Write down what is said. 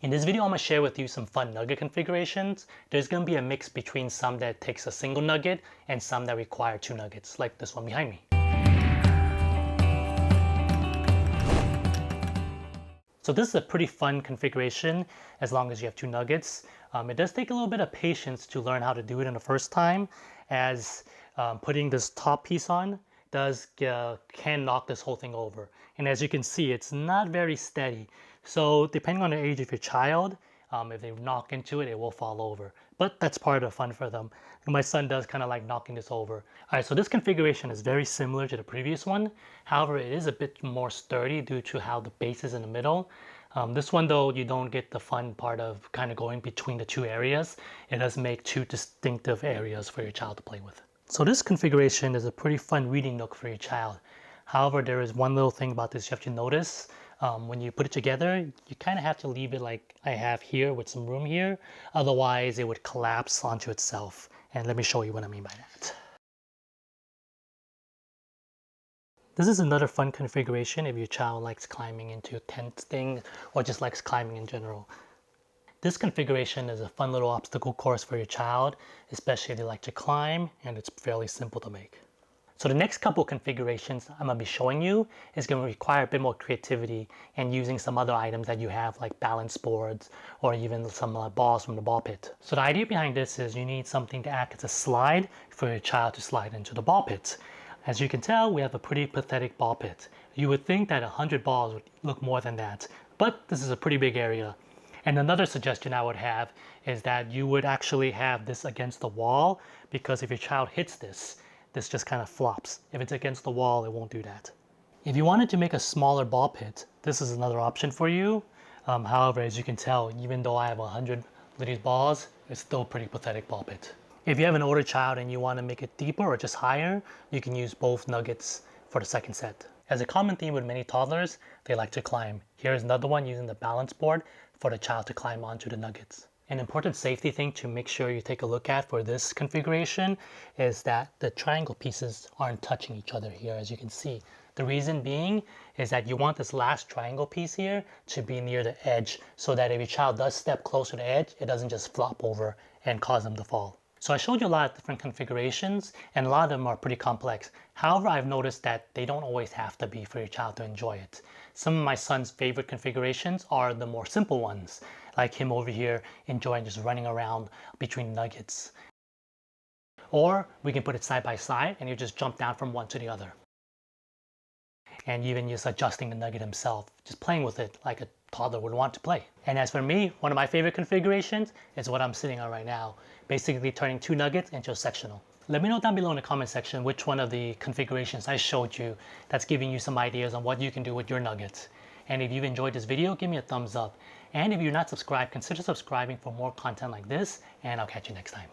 In this video, I'm going to share with you some fun nugget configurations. There's going to be a mix between some that takes a single nugget and some that require 2 nuggets, like this one behind me. So this is a pretty fun configuration as long as you have 2 nuggets. It does take a little bit of patience to learn how to do it in the first time, as putting this top piece on can knock this whole thing over. And as you can see, it's not very steady. So depending on the age of your child, if they knock into it, it will fall over. But that's part of the fun for them. And my son does kind of like knocking this over. All right, so this configuration is very similar to the previous one. However, it is a bit more sturdy due to how the base is in the middle. This one though, you don't get the fun part of kind of going between the 2 areas. It does make 2 distinctive areas for your child to play with. So this configuration is a pretty fun reading nook for your child. However, there is one little thing about this you have to notice. When you put it together, you kind of have to leave it like I have here with some room here. Otherwise, it would collapse onto itself. And let me show you what I mean by that. This is another fun configuration if your child likes climbing into tent things or just likes climbing in general. This configuration is a fun little obstacle course for your child, especially if they like to climb, and it's fairly simple to make. So the next couple configurations I'm going to be showing you is going to require a bit more creativity and using some other items that you have like balance boards or even some balls from the ball pit. So the idea behind this is you need something to act as a slide for your child to slide into the ball pit. As you can tell, we have a pretty pathetic ball pit. You would think that 100 balls would look more than that, but this is a pretty big area. And another suggestion I would have is that you would actually have this against the wall, because if your child hits this just kind of flops. If it's against the wall, it won't do that. If you wanted to make a smaller ball pit, this is another option for you. However, as you can tell, even though I have 100 of these balls, it's still a pretty pathetic ball pit. If you have an older child and you want to make it deeper or just higher, you can use both nuggets for the second set. As a common theme with many toddlers, they like to climb. Here's another one using the balance board for the child to climb onto the nuggets. An important safety thing to make sure you take a look at for this configuration is that the triangle pieces aren't touching each other here, as you can see. The reason being is that you want this last triangle piece here to be near the edge so that if your child does step closer to the edge, it doesn't just flop over and cause them to fall. So I showed you a lot of different configurations and a lot of them are pretty complex. However, I've noticed that they don't always have to be for your child to enjoy it. Some of my son's favorite configurations are the more simple ones, like him over here enjoying just running around between nuggets. Or we can put it side by side and you just jump down from one to the other. And even just adjusting the nugget himself, just playing with it like a toddler would want to play. And as for me, one of my favorite configurations is what I'm sitting on right now, basically turning 2 nuggets into a sectional. Let me know down below in the comment section which one of the configurations I showed you that's giving you some ideas on what you can do with your nuggets. And if you've enjoyed this video, give me a thumbs up. And if you're not subscribed, consider subscribing for more content like this, and I'll catch you next time.